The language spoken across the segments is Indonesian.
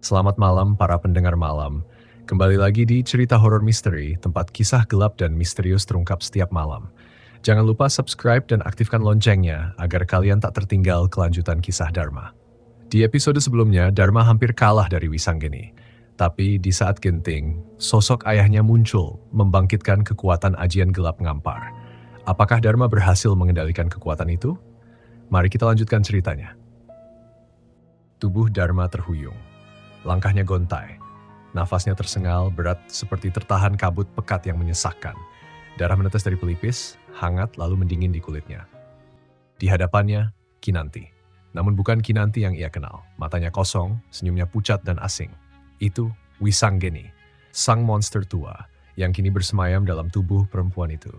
Selamat malam para pendengar malam. Kembali lagi di Cerita Horor Misteri, tempat kisah gelap dan misterius terungkap setiap malam. Jangan lupa subscribe dan aktifkan loncengnya agar kalian tak tertinggal kelanjutan kisah Dharma. Di episode sebelumnya, Dharma hampir kalah dari Wisanggeni. Tapi di saat genting, sosok ayahnya muncul membangkitkan kekuatan ajian gelap Ngampar. Apakah Dharma berhasil mengendalikan kekuatan itu? Mari kita lanjutkan ceritanya. Tubuh Dharma terhuyung. Langkahnya gontai. Nafasnya tersengal berat seperti tertahan kabut pekat yang menyesakkan. Darah menetes dari pelipis, hangat lalu mendingin di kulitnya. Di hadapannya, Kinanti. Namun bukan Kinanti yang ia kenal. Matanya kosong, senyumnya pucat dan asing. Itu Wisanggeni, sang monster tua yang kini bersemayam dalam tubuh perempuan itu.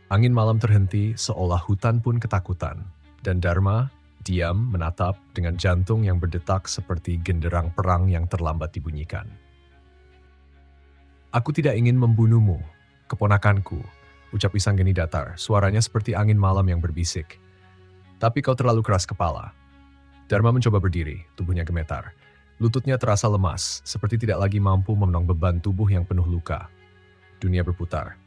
Angin malam terhenti seolah hutan pun ketakutan. Dan Dharma diam menatap dengan jantung yang berdetak seperti genderang perang yang terlambat dibunyikan. "Aku tidak ingin membunuhmu, keponakanku," ucap Wisanggeni datar, suaranya seperti angin malam yang berbisik. "Tapi kau terlalu keras kepala." Dharma mencoba berdiri, tubuhnya gemetar. Lututnya terasa lemas, seperti tidak lagi mampu memenang beban tubuh yang penuh luka. Dunia berputar.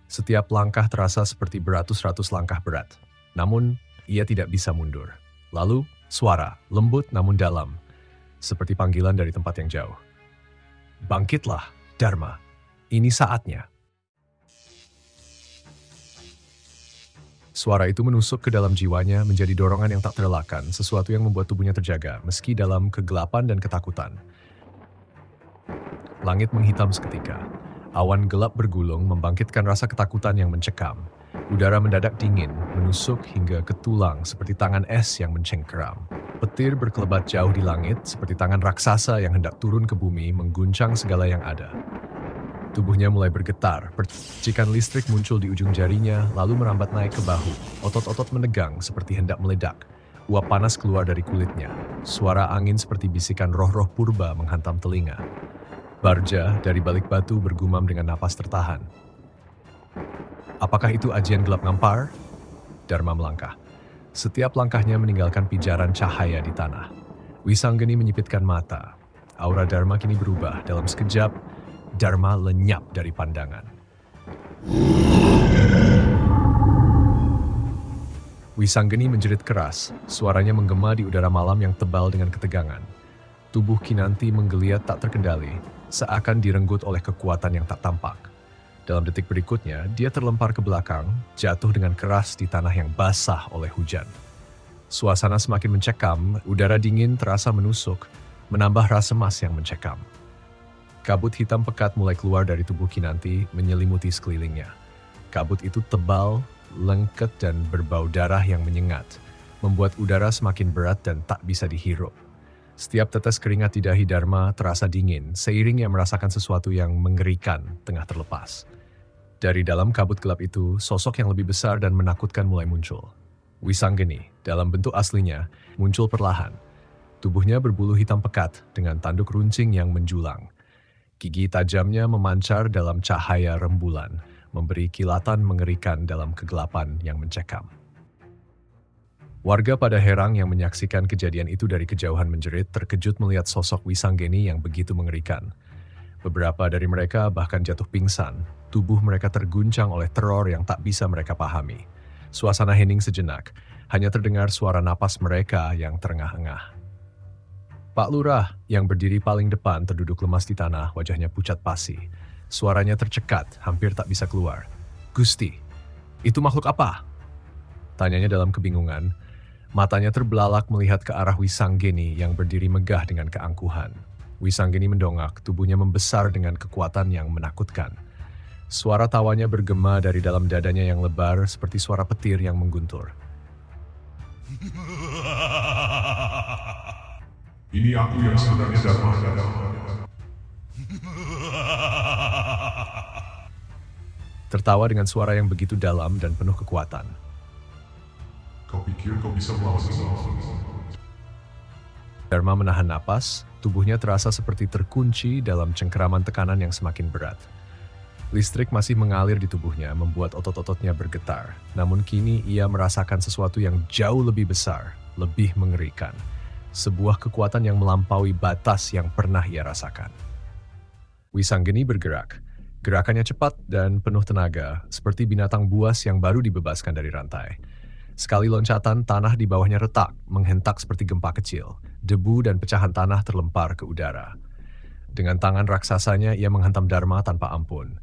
Setiap langkah terasa seperti beratus-ratus langkah berat. Namun, ia tidak bisa mundur. Lalu, suara, lembut namun dalam, seperti panggilan dari tempat yang jauh. "Bangkitlah, Dharma. Ini saatnya." Suara itu menusuk ke dalam jiwanya menjadi dorongan yang tak terelakkan, sesuatu yang membuat tubuhnya terjaga, meski dalam kegelapan dan ketakutan. Langit menghitam seketika. Awan gelap bergulung membangkitkan rasa ketakutan yang mencekam. Udara mendadak dingin, menusuk hingga ke tulang seperti tangan es yang mencengkeram. Petir berkelebat jauh di langit seperti tangan raksasa yang hendak turun ke bumi mengguncang segala yang ada. Tubuhnya mulai bergetar, percikan listrik muncul di ujung jarinya lalu merambat naik ke bahu. Otot-otot menegang seperti hendak meledak. Uap panas keluar dari kulitnya. Suara angin seperti bisikan roh-roh purba menghantam telinga. Barja dari balik batu bergumam dengan napas tertahan. "Apakah itu ajian gelap Ngampar?" Dharma melangkah. Setiap langkahnya meninggalkan pijaran cahaya di tanah. Wisanggeni menyipitkan mata. Aura Dharma kini berubah. Dalam sekejap, Dharma lenyap dari pandangan. Wisanggeni menjerit keras. Suaranya menggema di udara malam yang tebal dengan ketegangan. Tubuh Kinanti menggeliat tak terkendali, seakan direnggut oleh kekuatan yang tak tampak. Dalam detik berikutnya, dia terlempar ke belakang, jatuh dengan keras di tanah yang basah oleh hujan. Suasana semakin mencekam, udara dingin terasa menusuk, menambah rasa cemas yang mencekam. Kabut hitam pekat mulai keluar dari tubuh Kinanti, menyelimuti sekelilingnya. Kabut itu tebal, lengket dan berbau darah yang menyengat, membuat udara semakin berat dan tak bisa dihirup. Setiap tetes keringat di dahi Dharma terasa dingin, seiring ia merasakan sesuatu yang mengerikan tengah terlepas. Dari dalam kabut gelap itu, sosok yang lebih besar dan menakutkan mulai muncul. Wisanggeni, dalam bentuk aslinya, muncul perlahan. Tubuhnya berbulu hitam pekat dengan tanduk runcing yang menjulang. Gigi tajamnya memancar dalam cahaya rembulan, memberi kilatan mengerikan dalam kegelapan yang mencekam. Warga pada Herang yang menyaksikan kejadian itu dari kejauhan menjerit, terkejut melihat sosok Wisanggeni yang begitu mengerikan. Beberapa dari mereka bahkan jatuh pingsan, tubuh mereka terguncang oleh teror yang tak bisa mereka pahami. Suasana hening sejenak, hanya terdengar suara napas mereka yang terengah-engah. Pak Lurah yang berdiri paling depan terduduk lemas di tanah, wajahnya pucat pasi. Suaranya tercekat, hampir tak bisa keluar. "Gusti, itu makhluk apa?" Tanyanya dalam kebingungan. Matanya terbelalak melihat ke arah Wisanggeni yang berdiri megah dengan keangkuhan. Wisanggeni mendongak, tubuhnya membesar dengan kekuatan yang menakutkan. Suara tawanya bergema dari dalam dadanya yang lebar seperti suara petir yang mengguntur. "Ini aku yang sebenarnya, Dharma. Tertawa dengan suara yang begitu dalam dan penuh kekuatan. Kau pikir kau bisa melawan seseorang?" Dharma menahan napas, tubuhnya terasa seperti terkunci dalam cengkeraman tekanan yang semakin berat. Listrik masih mengalir di tubuhnya, membuat otot-ototnya bergetar. Namun kini ia merasakan sesuatu yang jauh lebih besar, lebih mengerikan. sebuah kekuatan yang melampaui batas yang pernah ia rasakan. Wisanggeni bergerak. Gerakannya cepat dan penuh tenaga, seperti binatang buas yang baru dibebaskan dari rantai. Sekali loncatan, tanah di bawahnya retak, menghentak seperti gempa kecil. Debu dan pecahan tanah terlempar ke udara. Dengan tangan raksasanya, ia menghantam Dharma tanpa ampun.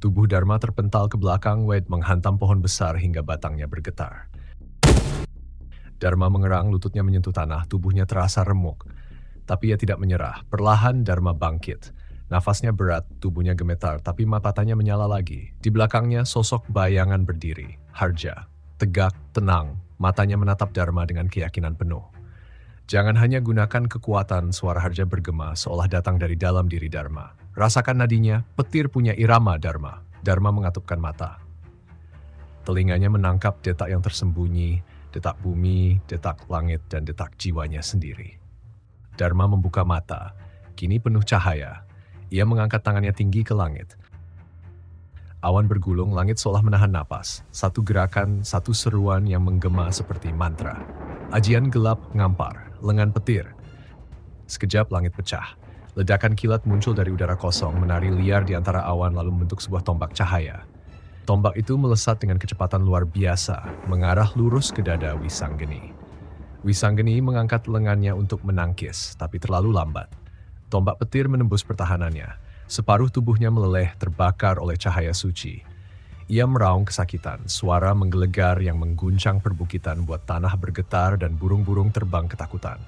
Tubuh Dharma terpental ke belakang, Wade menghantam pohon besar hingga batangnya bergetar. Dharma mengerang, lututnya menyentuh tanah, tubuhnya terasa remuk. Tapi ia tidak menyerah. Perlahan Dharma bangkit. Nafasnya berat, tubuhnya gemetar, tapi matanya menyala lagi. Di belakangnya sosok bayangan berdiri, Harja. Tegak, tenang, matanya menatap Dharma dengan keyakinan penuh. Jangan hanya gunakan kekuatan, suara Harja bergema seolah datang dari dalam diri Dharma. Rasakan nadinya, petir punya irama Dharma. Dharma mengatupkan mata. Telinganya menangkap detak yang tersembunyi, detak bumi, detak langit, dan detak jiwanya sendiri. Dharma membuka mata, kini penuh cahaya. Ia mengangkat tangannya tinggi ke langit. Awan bergulung, langit seolah menahan napas. Satu gerakan, satu seruan yang menggema seperti mantra. Ajian gelap ngampar, lengan petir. Sekejap langit pecah. Ledakan kilat muncul dari udara kosong, menari liar di antara awan lalu membentuk sebuah tombak cahaya. Tombak itu melesat dengan kecepatan luar biasa, mengarah lurus ke dada Wisanggeni. Wisanggeni mengangkat lengannya untuk menangkis, tapi terlalu lambat. Tombak petir menembus pertahanannya. Separuh tubuhnya meleleh terbakar oleh cahaya suci. Ia meraung kesakitan, suara menggelegar yang mengguncang perbukitan buat tanah bergetar dan burung-burung terbang ketakutan.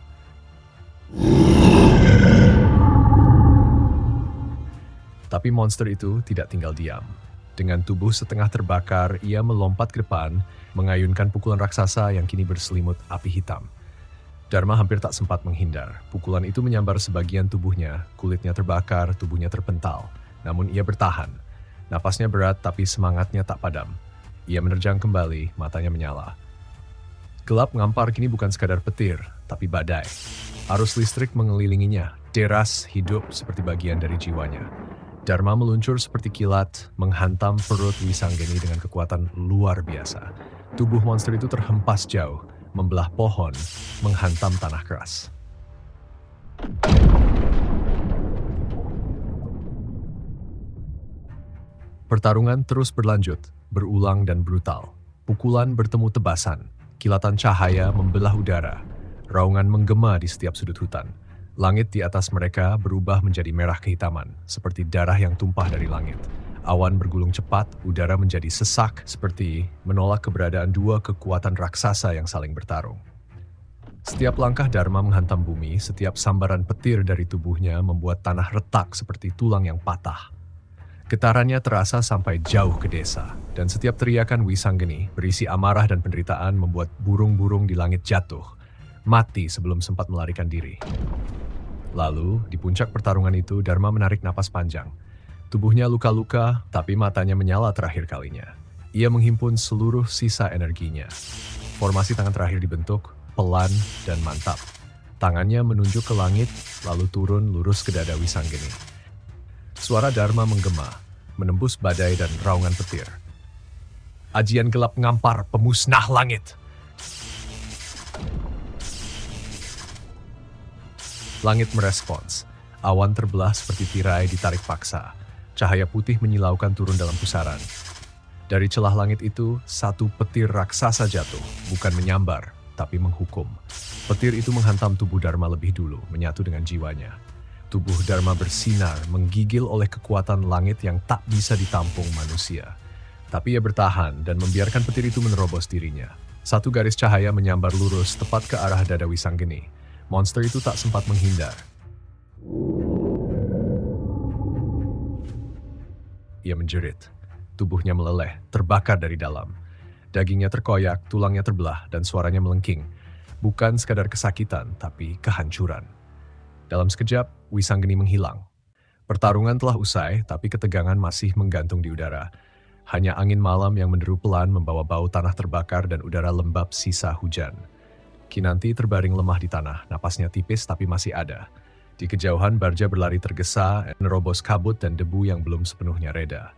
Tapi monster itu tidak tinggal diam. Dengan tubuh setengah terbakar, ia melompat ke depan, mengayunkan pukulan raksasa yang kini berselimut api hitam. Dharma hampir tak sempat menghindar. Pukulan itu menyambar sebagian tubuhnya, kulitnya terbakar, tubuhnya terpental. Namun ia bertahan. Napasnya berat tapi semangatnya tak padam. Ia menerjang kembali, matanya menyala. Gelap ngampar kini bukan sekadar petir, tapi badai. Arus listrik mengelilinginya, deras hidup seperti bagian dari jiwanya. Dharma meluncur seperti kilat, menghantam perut Wisanggeni dengan kekuatan luar biasa. Tubuh monster itu terhempas jauh, membelah pohon, menghantam tanah keras. Pertarungan terus berlanjut, berulang dan brutal. Pukulan bertemu tebasan, kilatan cahaya membelah udara, raungan menggema di setiap sudut hutan. Langit di atas mereka berubah menjadi merah kehitaman, seperti darah yang tumpah dari langit. Awan bergulung cepat, udara menjadi sesak, seperti menolak keberadaan dua kekuatan raksasa yang saling bertarung. Setiap langkah Dharma menghantam bumi, setiap sambaran petir dari tubuhnya membuat tanah retak seperti tulang yang patah. Getarannya terasa sampai jauh ke desa, dan setiap teriakan Wisanggeni berisi amarah dan penderitaan membuat burung-burung di langit jatuh, mati sebelum sempat melarikan diri. Lalu, di puncak pertarungan itu, Dharma menarik napas panjang. Tubuhnya luka-luka, tapi matanya menyala terakhir kalinya. Ia menghimpun seluruh sisa energinya. Formasi tangan terakhir dibentuk, pelan dan mantap. Tangannya menunjuk ke langit, lalu turun lurus ke dada Wisanggeni. Suara Dharma menggema, menembus badai dan raungan petir. Ajian gelap ngampar, pemusnah langit. Langit merespons. Awan terbelah seperti tirai ditarik paksa. Cahaya putih menyilaukan turun dalam pusaran. Dari celah langit itu, satu petir raksasa jatuh, bukan menyambar, tapi menghukum. Petir itu menghantam tubuh Dharma lebih dulu, menyatu dengan jiwanya. Tubuh Dharma bersinar, menggigil oleh kekuatan langit yang tak bisa ditampung manusia. Tapi ia bertahan dan membiarkan petir itu menerobos dirinya. Satu garis cahaya menyambar lurus tepat ke arah dada Wisanggeni. Monster itu tak sempat menghindar. Ia menjerit. Tubuhnya meleleh, terbakar dari dalam. Dagingnya terkoyak, tulangnya terbelah, dan suaranya melengking. Bukan sekadar kesakitan, tapi kehancuran. Dalam sekejap, Wisanggeni menghilang. Pertarungan telah usai, tapi ketegangan masih menggantung di udara. Hanya angin malam yang menderu pelan membawa bau tanah terbakar dan udara lembab sisa hujan. Kinanti terbaring lemah di tanah, napasnya tipis tapi masih ada. Di kejauhan Barja berlari tergesa, menerobos kabut dan debu yang belum sepenuhnya reda.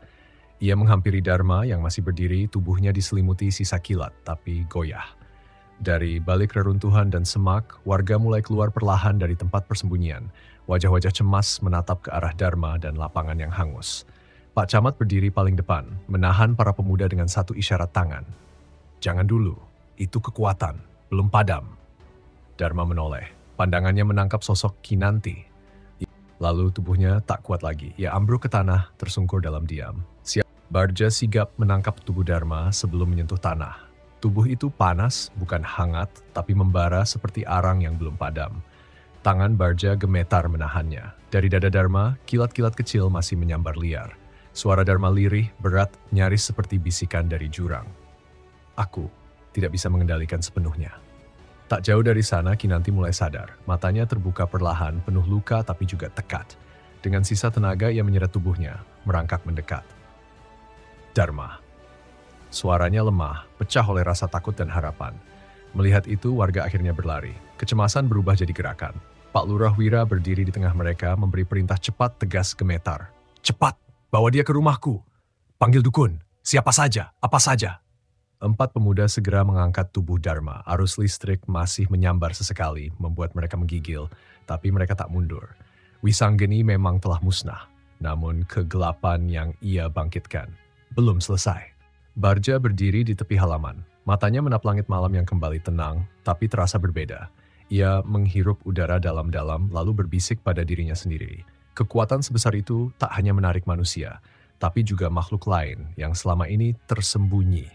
Ia menghampiri Dharma yang masih berdiri, tubuhnya diselimuti sisa kilat tapi goyah. Dari balik reruntuhan dan semak, warga mulai keluar perlahan dari tempat persembunyian. Wajah-wajah cemas menatap ke arah Dharma dan lapangan yang hangus. Pak Camat berdiri paling depan, menahan para pemuda dengan satu isyarat tangan. Jangan dulu, itu kekuatan, belum padam. Dharma menoleh, pandangannya menangkap sosok Kinanti. Lalu tubuhnya tak kuat lagi, ia ambruk ke tanah, tersungkur dalam diam. Bardja sigap menangkap tubuh Dharma sebelum menyentuh tanah. Tubuh itu panas, bukan hangat, tapi membara seperti arang yang belum padam. Tangan Bardja gemetar menahannya. Dari dada Dharma, kilat-kilat kecil masih menyambar liar. Suara Dharma lirih, berat, nyaris seperti bisikan dari jurang. Aku tidak bisa mengendalikan sepenuhnya. Tak jauh dari sana, Kinanti mulai sadar. Matanya terbuka perlahan, penuh luka tapi juga tekat. Dengan sisa tenaga, ia menyeret tubuhnya, merangkak mendekat. Dharma. Suaranya lemah, pecah oleh rasa takut dan harapan. Melihat itu, warga akhirnya berlari. Kecemasan berubah jadi gerakan. Pak Lurah Wira berdiri di tengah mereka, memberi perintah cepat, tegas, gemetar. Cepat, bawa dia ke rumahku. Panggil dukun, siapa saja, apa saja. 4 pemuda segera mengangkat tubuh Dharma. Arus listrik masih menyambar sesekali, membuat mereka menggigil, tapi mereka tak mundur. Wisanggeni memang telah musnah, namun kegelapan yang ia bangkitkan belum selesai. Bardja berdiri di tepi halaman. Matanya menatap langit malam yang kembali tenang, tapi terasa berbeda. Ia menghirup udara dalam-dalam lalu berbisik pada dirinya sendiri. Kekuatan sebesar itu tak hanya menarik manusia, tapi juga makhluk lain yang selama ini tersembunyi.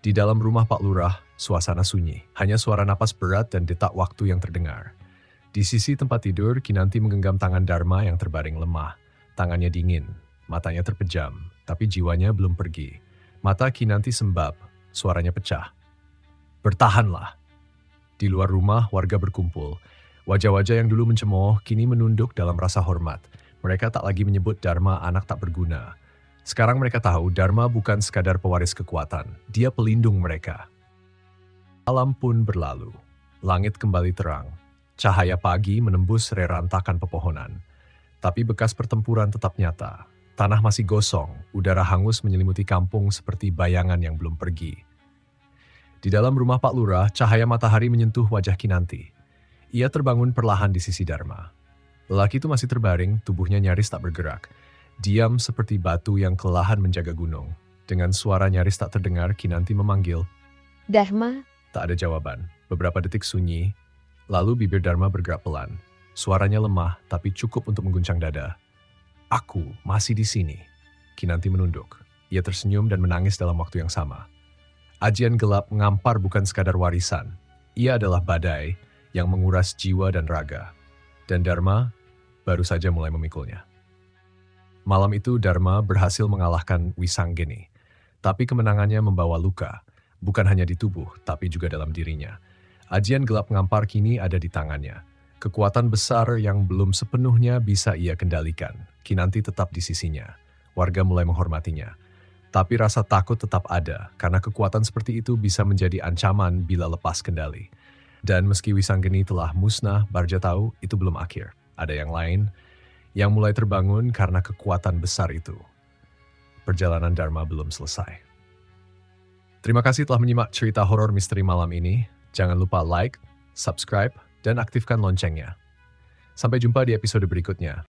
Di dalam rumah Pak Lurah, suasana sunyi. Hanya suara napas berat dan detak waktu yang terdengar. Di sisi tempat tidur, Kinanti menggenggam tangan Dharma yang terbaring lemah. Tangannya dingin, matanya terpejam, tapi jiwanya belum pergi. Mata Kinanti sembab, suaranya pecah. Bertahanlah. Di luar rumah, warga berkumpul. Wajah-wajah yang dulu mencemooh kini menunduk dalam rasa hormat. Mereka tak lagi menyebut Dharma anak tak berguna. Sekarang mereka tahu Dharma bukan sekadar pewaris kekuatan. Dia pelindung mereka. Malam pun berlalu. Langit kembali terang. Cahaya pagi menembus rerantakan pepohonan. Tapi bekas pertempuran tetap nyata. Tanah masih gosong, udara hangus menyelimuti kampung seperti bayangan yang belum pergi. Di dalam rumah Pak Lurah, cahaya matahari menyentuh wajah Kinanti. Ia terbangun perlahan di sisi Dharma. Lelaki itu masih terbaring, tubuhnya nyaris tak bergerak. Diam seperti batu yang kelelahan menjaga gunung. Dengan suara nyaris tak terdengar, Kinanti memanggil. Dharma? Tak ada jawaban. Beberapa detik sunyi, lalu bibir Dharma bergerak pelan. Suaranya lemah, tapi cukup untuk mengguncang dada. Aku masih di sini. Kinanti menunduk. Ia tersenyum dan menangis dalam waktu yang sama. Ajian gelap ngampar bukan sekadar warisan. Ia adalah badai yang menguras jiwa dan raga. Dan Dharma baru saja mulai memikulnya. Malam itu Dharma berhasil mengalahkan Wisanggeni. Tapi kemenangannya membawa luka. Bukan hanya di tubuh, tapi juga dalam dirinya. Ajian gelap ngampar kini ada di tangannya. Kekuatan besar yang belum sepenuhnya bisa ia kendalikan. Kinanti tetap di sisinya. Warga mulai menghormatinya. Tapi rasa takut tetap ada, karena kekuatan seperti itu bisa menjadi ancaman bila lepas kendali. Dan meski Wisanggeni telah musnah, Bardja tahu itu belum akhir. Ada yang lain yang mulai terbangun karena kekuatan besar itu. Perjalanan Dharma belum selesai. Terima kasih telah menyimak cerita horor misteri malam ini. Jangan lupa like, subscribe, dan aktifkan loncengnya. Sampai jumpa di episode berikutnya.